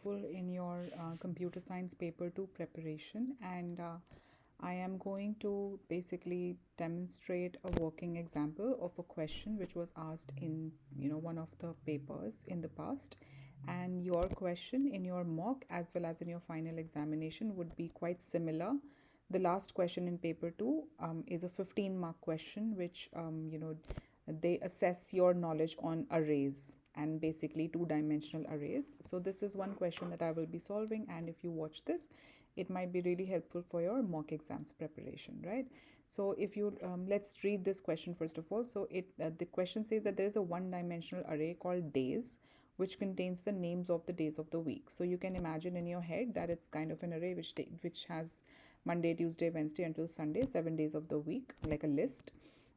helpful in your computer science paper 2 preparation, and I am going to basically demonstrate a working example of a question which was asked in one of the papers in the past, and your question in your mock as well as in your final examination would be quite similar. The last question in paper 2 is a 15-mark question which they assess your knowledge on arrays and basically two-dimensional arrays. So this is one question that I will be solving, and if you watch this, it might be really helpful for your mock exams preparation, right? So if you let's read this question first of all. So the question says that there is a one-dimensional array called days which contains the names of the days of the week. So you can imagine in your head that it's kind of an array which has Monday, Tuesday, Wednesday until Sunday, 7 days of the week, like a list.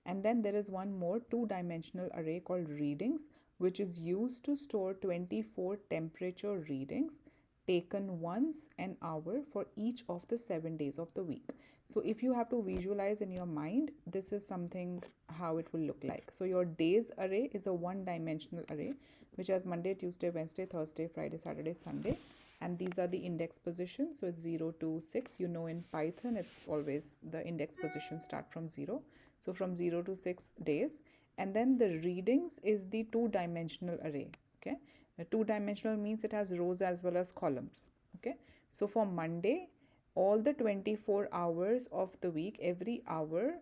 And then there is one more two-dimensional array called readings, which is used to store 24 temperature readings taken once an hour for each of the 7 days of the week. So if you have to visualize in your mind, this is something how it will look like. So your days array is a one-dimensional array which has Monday, Tuesday, Wednesday, Thursday, Friday, Saturday, Sunday, and these are the index positions. So it's 0 to 6. You know, in Python it's always the index positions start from 0. So from 0 to 6 days. And then the readings is the two-dimensional array. Okay, the two-dimensional means it has rows as well as columns. Okay, so for Monday, all the 24 hours of the week, every hour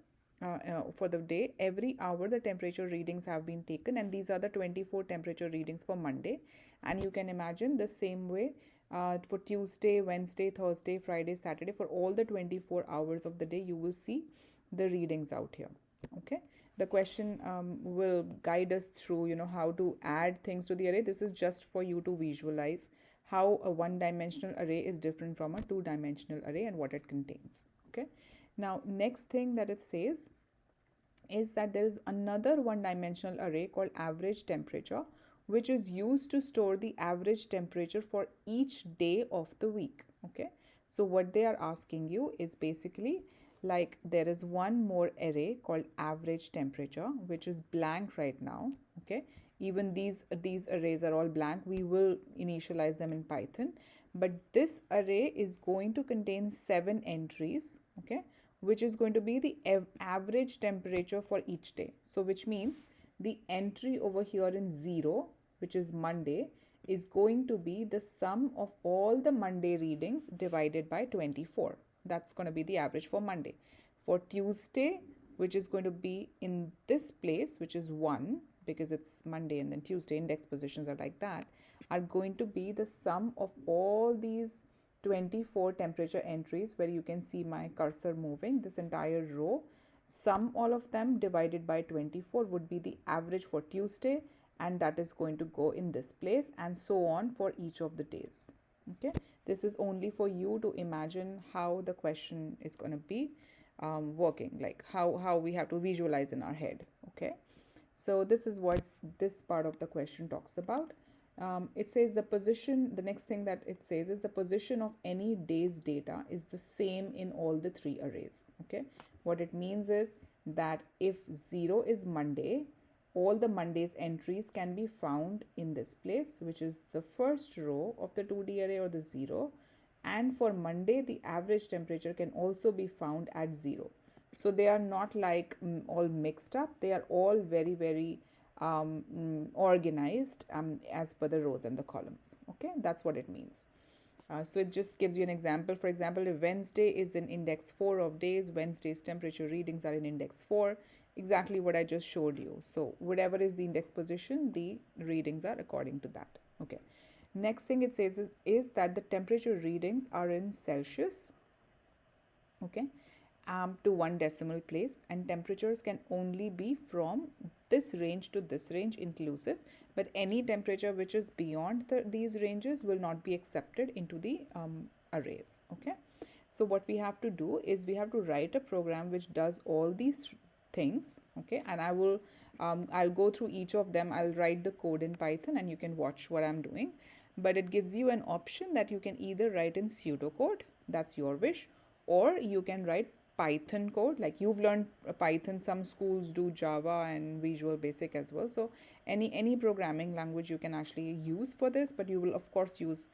for the day, every hour the temperature readings have been taken, and these are the 24 temperature readings for Monday. And you can imagine the same way for Tuesday, Wednesday, Thursday, Friday, Saturday, for all the 24 hours of the day, you will see the readings out here. Okay, the question will guide us through how to add things to the array. This is just for you to visualize how a one-dimensional array is different from a two-dimensional array and what it contains. Okay, now next thing that it says is that there is another one-dimensional array called average temperature, which is used to store the average temperature for each day of the week. Okay, so what they are asking you is basically like there is one more array called average temperature, which is blank right now. Okay, even these arrays are all blank. We will initialize them in Python, but this array is going to contain 7 entries. Okay, which is going to be the average temperature for each day. So which means the entry over here in 0, which is Monday, is going to be the sum of all the Monday readings divided by 24. That's going to be the average for Monday. For Tuesday, which is going to be in this place, which is 1, because it's Monday and then Tuesday, index positions are like that, are going to be the sum of all these 24 temperature entries, where you can see my cursor moving, this entire row. Sum all of them divided by 24 would be the average for Tuesday, and that is going to go in this place, and so on for each of the days. Okay, this is only for you to imagine how the question is going to be working, like how we have to visualize in our head. Okay, so this is what this part of the question talks about. It says the next thing that it says is the position of any day's data is the same in all the 3 arrays. Okay, what it means is that if 0 is Monday, all the Monday's entries can be found in this place, which is the first row of the 2D array, or the 0. And for Monday, the average temperature can also be found at 0. So they are not like all mixed up. They are all very, very organized as per the rows and the columns. Okay, that's what it means. So it just gives you an example. For example, if Wednesday is in index 4 of days, Wednesday's temperature readings are in index 4. Exactly what I just showed you. So whatever is the index position, the readings are according to that. Okay. Next thing it says is that the temperature readings are in Celsius. Okay. To 1 decimal place, and temperatures can only be from this range to this range inclusive, but any temperature which is beyond these ranges will not be accepted into the arrays. Okay, so what we have to do is we have to write a program which does all these things. Okay, and I will I'll go through each of them. I'll write the code in Python and you can watch what I'm doing, but it gives you an option that you can either write in pseudocode, that's your wish, or you can write Python code. Like you've learned Python, some schools do Java and Visual Basic as well. So any programming language you can actually use for this, but you will of course use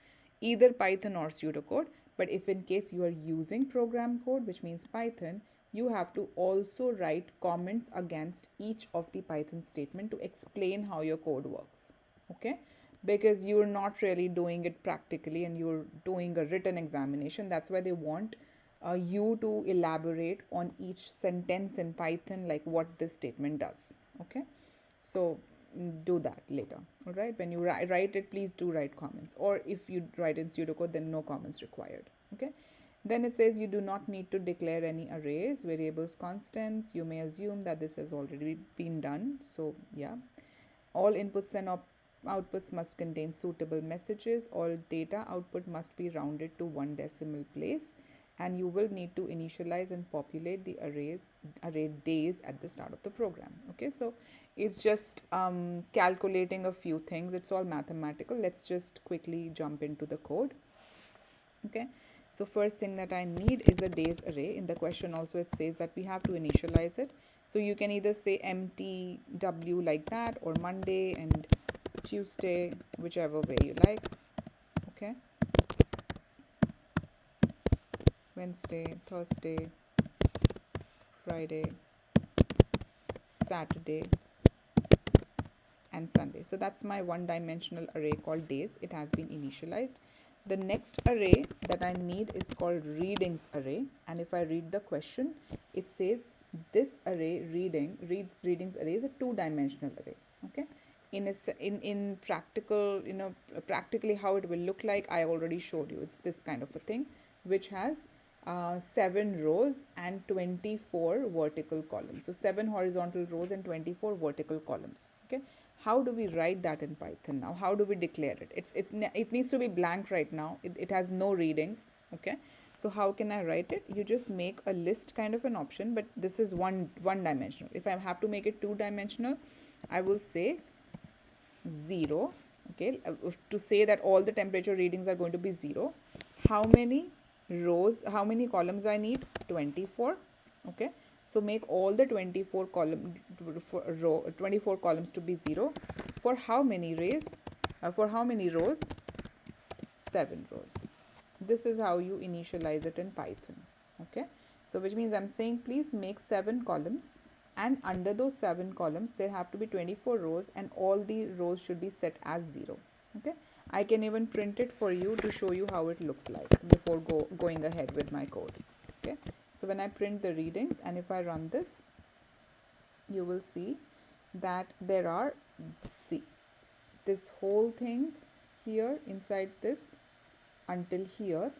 either Python or pseudocode. But if in case you are using program code, which means Python, you have to also write comments against each of the Python statement to explain how your code works. Okay, because you're not really doing it practically and you're doing a written examination. That's why they want you to elaborate on each sentence in Python, like what this statement does. Okay, so do that later. All right, when you write it, please do write comments, or if you write in pseudocode, then no comments required. Okay, then it says you do not need to declare any arrays, variables, constants. You may assume that this has already been done. So yeah, all inputs and outputs must contain suitable messages. All data output must be rounded to one decimal place, and you will need to initialize and populate the array days at the start of the program. Okay, so it's just calculating a few things. It's all mathematical. Let's just quickly jump into the code. Okay, so first thing that I need is a days array. In the question also it says that we have to initialize it. So you can either say empty w like that, or Monday and Tuesday, whichever way you like. Okay, Wednesday, Thursday, Friday, Saturday, and Sunday. So that's my one-dimensional array called days. It has been initialized. The next array that I need is called readings array, and if I read the question, it says this array readings array is a two-dimensional array. Okay, in practical, practically how it will look like, I already showed you. It's this kind of a thing which has 7 rows and 24 vertical columns. So 7 horizontal rows and 24 vertical columns. Okay, how do we write that in Python now? How do we declare it? It needs to be blank right now. It has no readings. Okay, so how can I write it? You just make a list kind of an option, but this is one dimensional. If I have to make it 2-dimensional, I will say 0. Okay, to say that all the temperature readings are going to be 0. How many rows, how many columns I need? 24. Okay, so make all the 24 columns to be 0. For how many rows? 7 rows. This is how you initialize it in Python. Okay, so which means I'm saying please make 7 columns, and under those 7 columns there have to be 24 rows, and all the rows should be set as 0. Okay, I can even print it for you to show you how it looks like before going ahead with my code. Okay, so when I print the readings and if I run this, you will see that there are, see, this whole thing here inside this until here.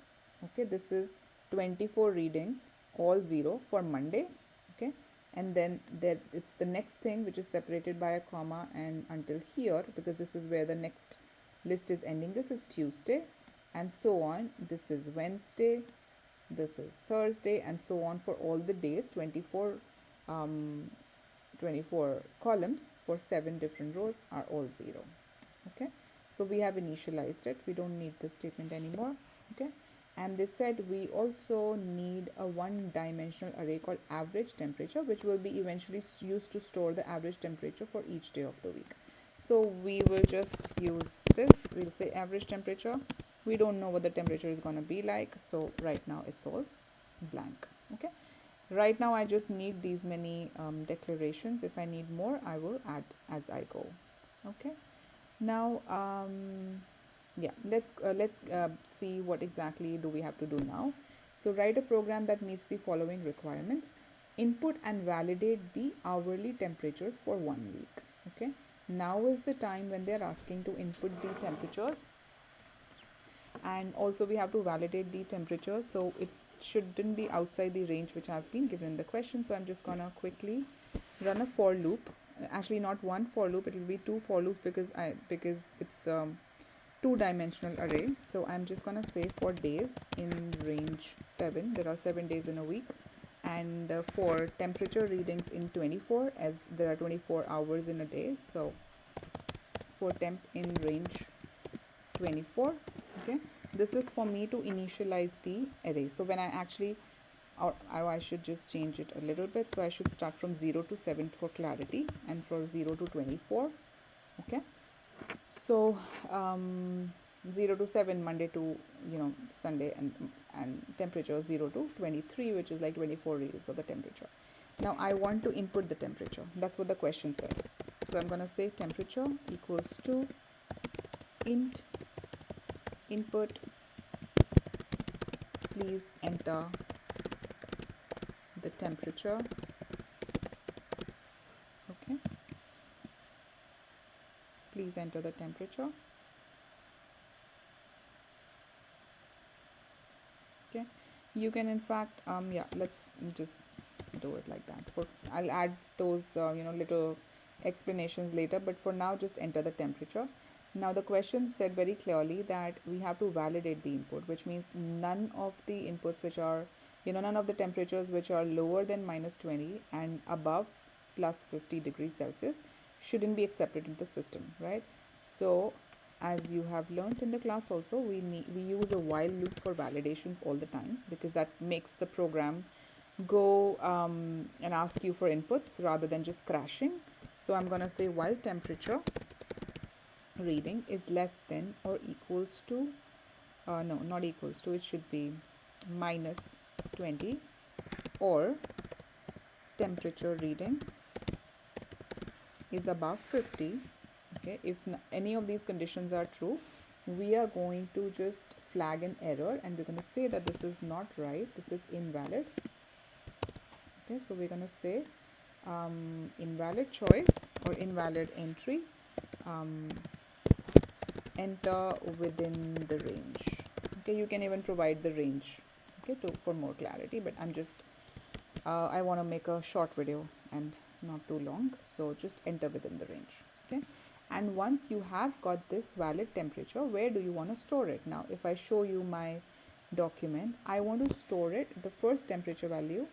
Okay, this is 24 readings, all 0 for Monday. Okay, and then there it's the next thing which is separated by a comma and until here, because this is where the next list is ending. This is Tuesday, and so on. This is Wednesday, this is Thursday, and so on for all the days. 24 columns for 7 different rows are all 0. Okay, so we have initialized it. We don't need this statement anymore. Okay, and they said we also need a one-dimensional array called average temperature, which will be eventually used to store the average temperature for each day of the week. So we will just use this. We'll say average temperature. We don't know what the temperature is going to be like, so right now it's all blank. Okay, right now I just need these many declarations. If I need more, I will add as I go. Okay, now yeah, let's see what exactly do we have to do now. So write a program that meets the following requirements. Input and validate the hourly temperatures for 1 week. Okay, now is the time when they're asking to input the temperatures, and also we have to validate the temperature, so it shouldn't be outside the range which has been given in the question. So I'm just gonna quickly run a for loop. Actually not one for loop, it will be 2 for loops because it's 2-dimensional array. So I'm just gonna say for days in range 7, there are 7 days in a week, and for temperature readings in 24, as there are 24 hours in a day. So for temp in range 24. Okay, this is for me to initialize the array. So when I actually, or I should just change it a little bit. So I should start from 0 to 7 for clarity, and from 0 to 24. Okay, so 0 to 7 Monday to Sunday, and temperature 0 to 23, which is like 24 readings of the temperature. Now I want to input the temperature. That's what the question said. So I'm going to say temperature equals to int input. Please enter the temperature. Okay. Please enter the temperature. Okay. You can in fact yeah, let's just do it like that. I'll add those little explanations later, but for now just enter the temperature. Now the question said very clearly that we have to validate the input, which means none of the inputs which are none of the temperatures which are lower than -20 and above +50 degrees Celsius shouldn't be accepted in the system, right? So as you have learned in the class also, we use a while loop for validations all the time, because that makes the program go and ask you for inputs rather than just crashing. So I'm going to say while temperature reading is less than or equals to no, not equals to, it should be -20, or temperature reading is above 50. Okay, if any of these conditions are true, we are going to just flag an error and we're going to say that this is not right, this is invalid. Okay, so we're going to say invalid choice or invalid entry, enter within the range. Okay, you can even provide the range, okay, for more clarity, but I'm just I want to make a short video and not too long, so just enter within the range. Okay, and once you have got this valid temperature, where do you want to store it? Now if I show you my document, I want to store it, the first temperature value,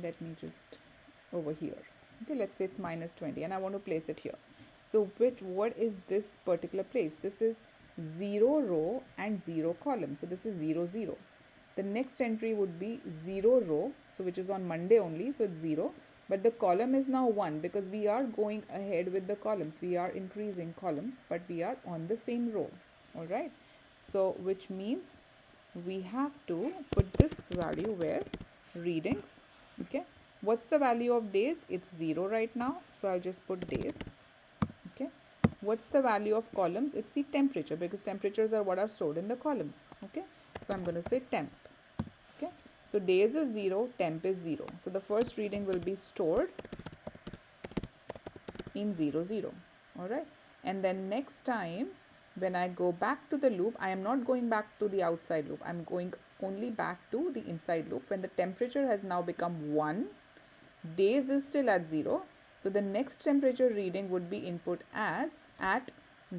let me just over here. Okay, let's say it's -20 and I want to place it here. So what is this particular place? This is 0 row and 0 column. So this is 0 0. The next entry would be 0 row, so which is on Monday only, so it's 0. But the column is now 1 because we are going ahead with the columns. We are increasing columns, but we are on the same row. All right. So which means we have to put this value where? Readings. Okay. What's the value of days? It's 0 right now. So I'll just put days. Okay. What's the value of columns? It's the temperature, because temperatures are what are stored in the columns. Okay. So I'm going to say temp. Okay. So days is 0, temp is 0. So the first reading will be stored in 0 0. All right. And then next time when I go back to the loop, I am not going back to the outside loop. I'm going only back to the inside loop. When the temperature has now become 1, days is still at 0. So the next temperature reading would be input as at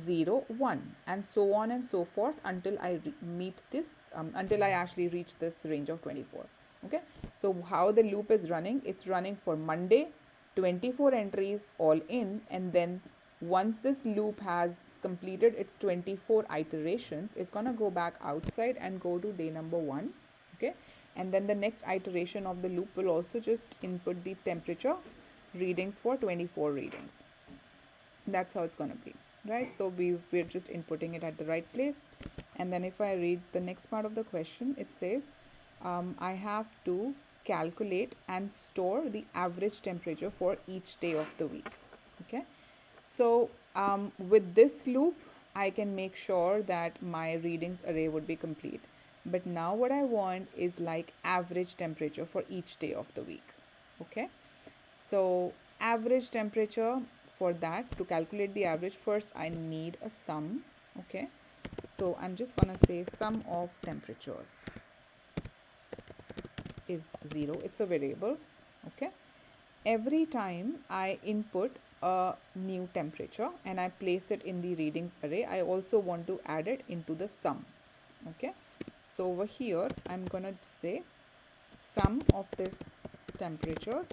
0 1, and so on and so forth until I meet this until I actually reach this range of 24. Okay, so how the loop is running, it's running for Monday, 24 entries all in, and then once this loop has completed its 24 iterations, it's gonna go back outside and go to day number 1. Okay, and then the next iteration of the loop will also just input the temperature readings for 24 readings. That's how it's going to be, right? So we're just inputting it at the right place. And then if I read the next part of the question, it says I have to calculate and store the average temperature for each day of the week. Okay, so with this loop I can make sure that my readings array would be complete. But now what I want is like average temperature for each day of the week. Okay, so average temperature, for that, to calculate the average, first I need a sum. Okay, so I'm just gonna say sum of temperatures is 0. It's a variable. Okay, every time I input a new temperature and I place it in the readings array, I also want to add it into the sum. Okay, so over here I'm gonna say sum of this temperatures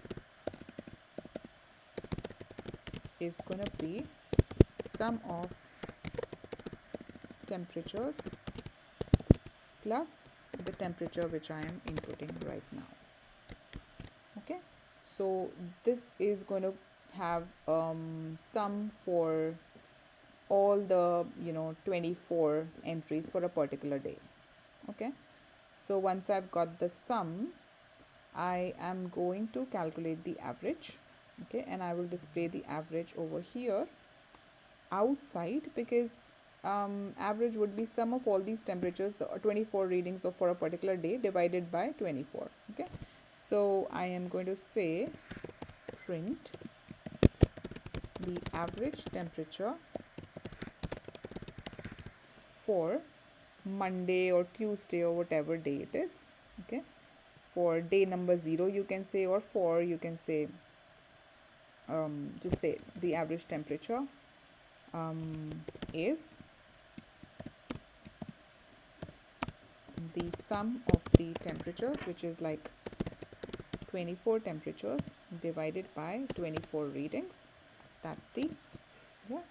is going to be sum of temperatures plus the temperature which I am inputting right now. Okay, so this is going to have sum for all the 24 entries for a particular day. Okay, so once I've got the sum, I am going to calculate the average. Okay, and I will display the average over here outside, because average would be sum of all these temperatures, the 24 readings of for a particular day divided by 24. Okay, so I am going to say print the average temperature for Monday or Tuesday or whatever day it is. Okay, for day number 0 you can say, or for you can say just say the average temperature is the sum of the temperatures, which is like 24 temperatures divided by 24 readings. That's the, yeah.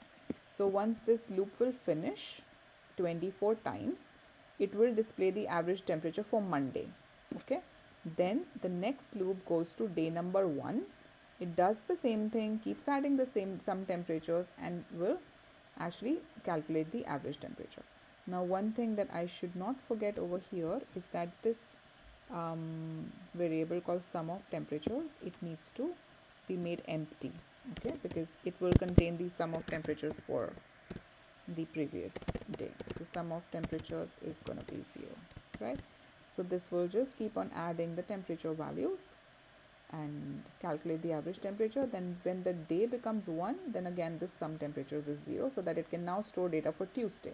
So once this loop will finish 24 times, it will display the average temperature for Monday. Okay, then the next loop goes to day number 1. It does the same thing, keeps adding the some temperatures, and will actually calculate the average temperature. Now, one thing that I should not forget over here is that this variable called sum of temperatures, it needs to be made empty. Okay, because it will contain the sum of temperatures for the previous day. So sum of temperatures is going to be 0, right? So this will just keep on adding the temperature values and calculate the average temperature. Then when the day becomes 1, then again this sum temperatures is 0, so that it can now store data for Tuesday.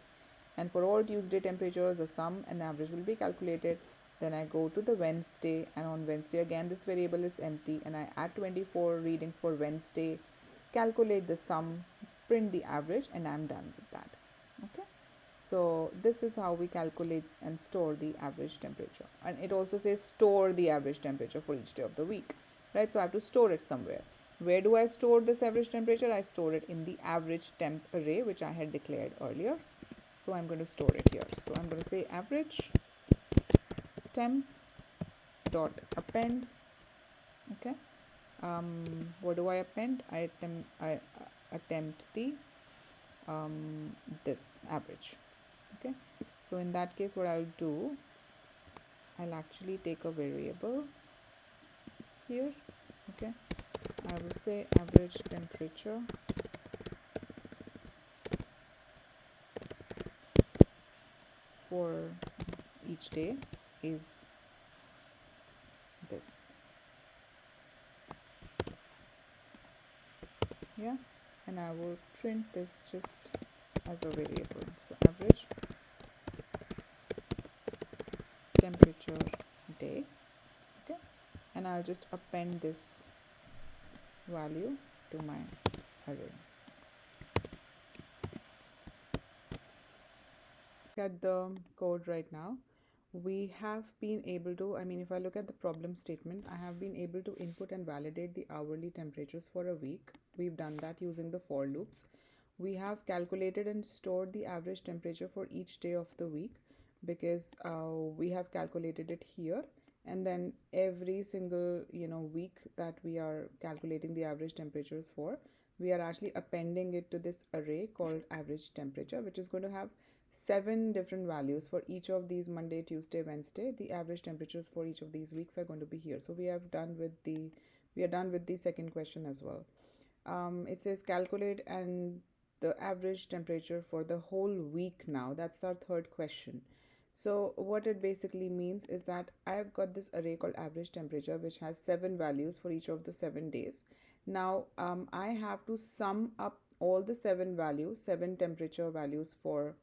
And for all Tuesday temperatures, the sum and average will be calculated. Then I go to the Wednesday, and on Wednesday again this variable is empty, and I add 24 readings for Wednesday, calculate the sum, print the average, and I'm done with that. Okay, so this is how we calculate and store the average temperature. And it also says store the average temperature for each day of the week, right? So I have to store it somewhere. Where do I store this average temperature? I store it in the average temp array, which I had declared earlier. So I'm going to store it here. So I'm going to say average temp dot append. Okay, what do I append? I attempt the this average. Okay, so in that case what I'll do, I'll actually take a variable here. Okay, I will say average temperature for each day is this. Yeah, and I will print this just as a variable. So average temperature day. Okay, and I'll just append this value to my array. Look at the code right now. We have been able to, if I look at the problem statement, I have been able to input and validate the hourly temperatures for a week. We've done that using the for loops. We have calculated and stored the average temperature for each day of the week, because we have calculated it here, and then every single week that we are calculating the average temperatures for, we are actually appending it to this array called average temperature, which is going to have 7 different values for each of these: Monday, Tuesday, Wednesday. The average temperatures for each of these weeks are going to be here. So we are done with the second question as well. It says calculate and the average temperature for the whole week. Now that's our third question. So what it basically means is that I've got this array called average temperature, which has 7 values for each of the 7 days. Now I have to sum up all the 7 values, 7 temperature values for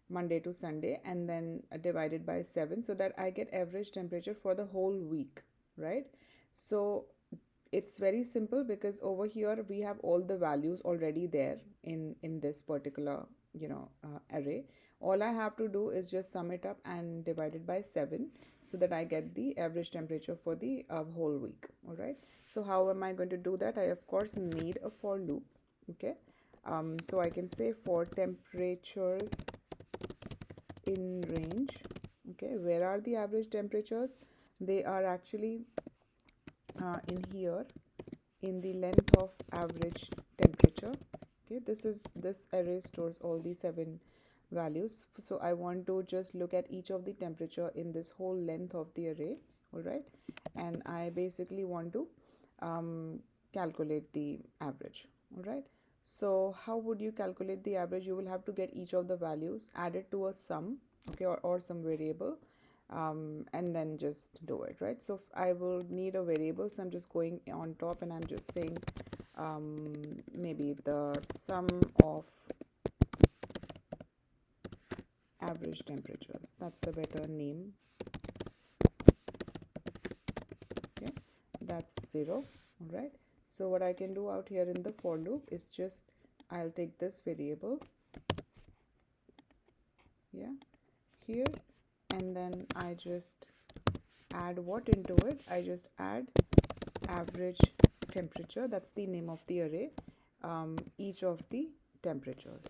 Monday to Sunday, and then divided by 7, so that I get average temperature for the whole week, right? So it's very simple, because over here we have all the values already there in this particular array. All I have to do is just sum it up and divide it by 7, so that I get the average temperature for the whole week. All right, so how am I going to do that? I of course need a for loop. Okay, so I can say for temperatures in range. Okay, where are the average temperatures? They are actually in here, in the length of average temperature. Okay, this array stores all the 7 values. So I want to just look at each of the temperature in this whole length of the array. All right, and I basically want to calculate the average. All right, so how would you calculate the average? You will have to get each of the values, add it to a sum, okay, or some variable, and then just do it, right? So I will need a variable, so I'm just going on top and I'm just saying maybe the sum of average temperatures. That's a better name. Okay, that's 0. All right, so what I can do out here in the for loop is just I'll take this variable, yeah, here, and then I just add what into it? I just add average temperature, that's the name of the array, each of the temperatures,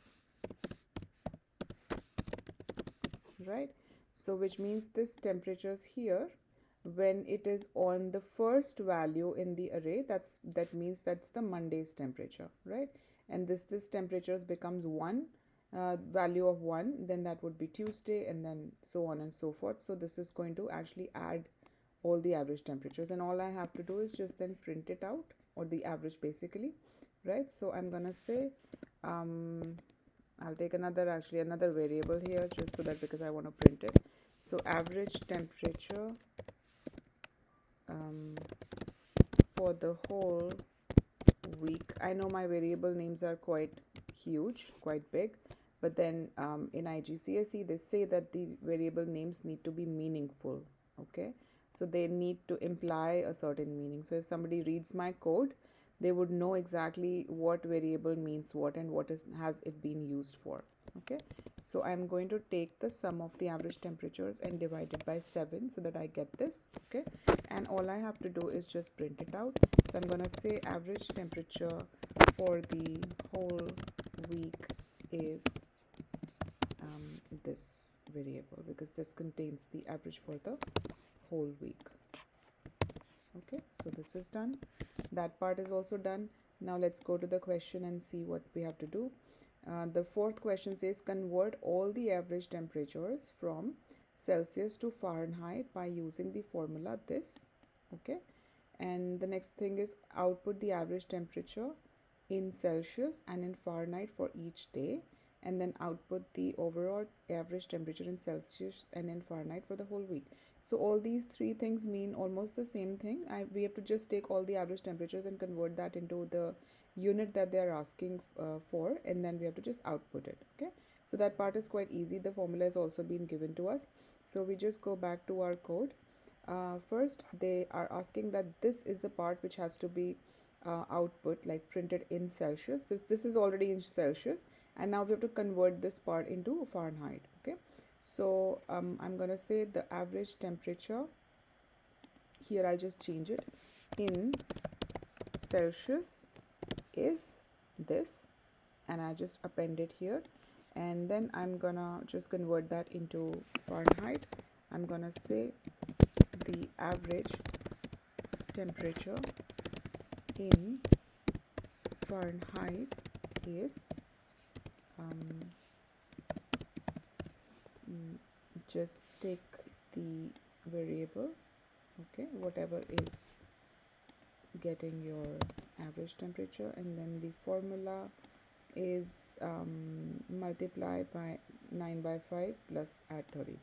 right? So which means this temperatures here, when it is on the first value in the array, that means that's the Monday's temperature, right? And this temperatures becomes 1, value of 1, then that would be Tuesday, and then so on and so forth. So this is going to actually add all the average temperatures, and all I have to do is just then print it out, or the average basically, right? So I'm gonna say I'll take another variable here, just so that, because I want to print it. So average temperature for the whole week. I know my variable names are quite huge, quite big, but then in IGCSE they say that the variable names need to be meaningful. Okay, so they need to imply a certain meaning. So if somebody reads my code, they would know exactly what variable means what and what has it been used for. Okay, so I'm going to take the sum of the average temperatures and divide it by 7 so that I get this. Okay, and all I have to do is just print it out. So I'm going to say average temperature for the whole week is this variable, because this contains the average for the whole week. Okay, so this is done. That part is also done. Now let's go to the question and see what we have to do. The fourth question says convert all the average temperatures from Celsius to Fahrenheit by using the formula this. Okay, and the next thing is output the average temperature in Celsius and in Fahrenheit for each day, and then output the overall average temperature in Celsius and in Fahrenheit for the whole week. So all these three things mean almost the same thing. We have to just take all the average temperatures and convert that into the unit that they are asking for, and then we have to just output it. Okay, so that part is quite easy. The formula has also been given to us, so we just go back to our code. First they are asking that this is the part which has to be output, like printed in Celsius. This is already in Celsius, and now we have to convert this part into Fahrenheit. Okay, so I'm gonna say the average temperature here, I'll just change it, in Celsius is this, and I just append it here, and then I'm gonna just convert that into Fahrenheit. I'm gonna say the average temperature in Fahrenheit is just take the variable, okay, whatever is getting your average temperature, and then the formula is multiply by 9 by 5 plus add 32.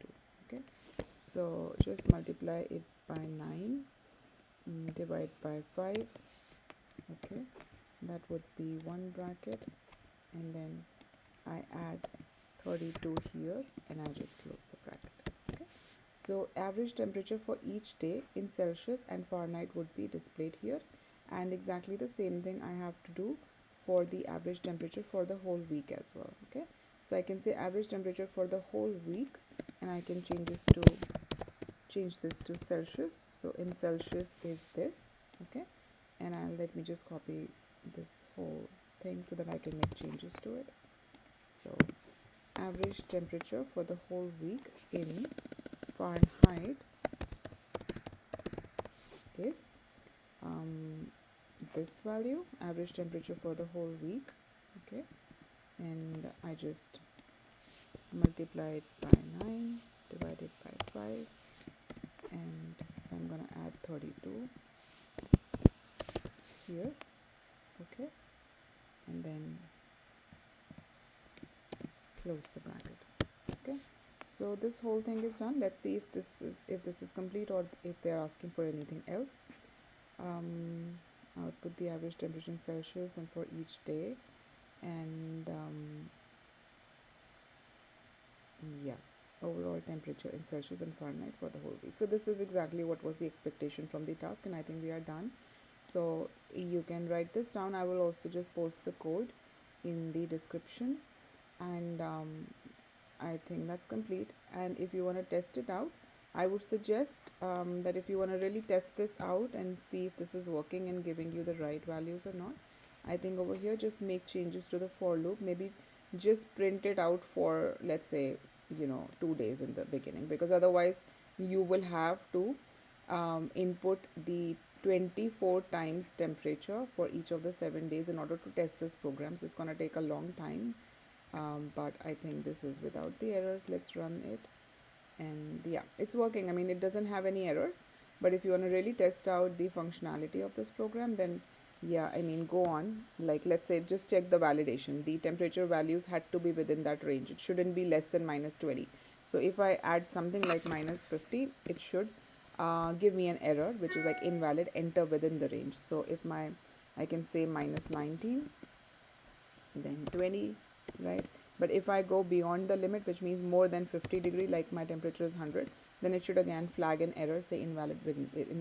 Okay, so just multiply it by 9, divide by 5. Okay, that would be one bracket, and then I add 32 here, and I just close the bracket. Okay, so average temperature for each day in Celsius and Fahrenheit would be displayed here, and exactly the same thing I have to do for the average temperature for the whole week as well. Okay, so I can say average temperature for the whole week, and I can change this to Celsius. So in Celsius is this. Okay, and let me just copy this whole thing so that I can make changes to it. So average temperature for the whole week in Fahrenheit is this value, average temperature for the whole week. Okay, and I just multiply it by 9, divide it by 5, and I'm gonna add 32 here. Okay, and then close the bracket. Okay, so this whole thing is done. Let's see if this is complete, or if they're asking for anything else. Output the average temperature in Celsius and for each day, and yeah, overall temperature in Celsius and Fahrenheit for the whole week. So this is exactly what was the expectation from the task, and I think we are done. So you can write this down. I will also just post the code in the description, and I think that's complete. And if you want to test it out, I would suggest that if you want to really test this out and see if this is working and giving you the right values or not, I think over here just make changes to the for loop. Maybe just print it out for, let's say, 2 days in the beginning, because otherwise you will have to input the 24 times temperature for each of the 7 days in order to test this program. So it's going to take a long time, but I think this is without the errors. Let's run it, and yeah, it's working. I mean, it doesn't have any errors, but if you want to really test out the functionality of this program, then yeah, I mean, go on. Like, let's say, just check the validation. The temperature values had to be within that range. It shouldn't be less than -20. So if I add something like -50, it should give me an error, which is like invalid, enter within the range. So if I can say -19, then 20, right? But if I go beyond the limit, which means more than 50 degree, like my temperature is 100, then it should again flag an error, say invalid,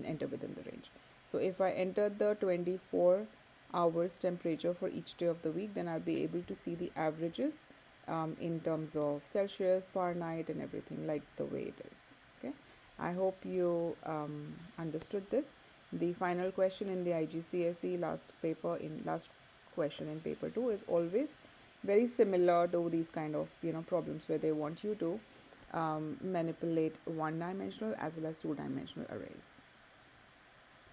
enter within the range. So if I enter the 24 hours temperature for each day of the week, then I'll be able to see the averages in terms of Celsius, Fahrenheit, and everything, like the way it is. Okay, I hope you understood this. The final question in the IGCSE last question in paper 2 is always very similar to these kind of problems, where they want you to manipulate one-dimensional as well as two-dimensional arrays.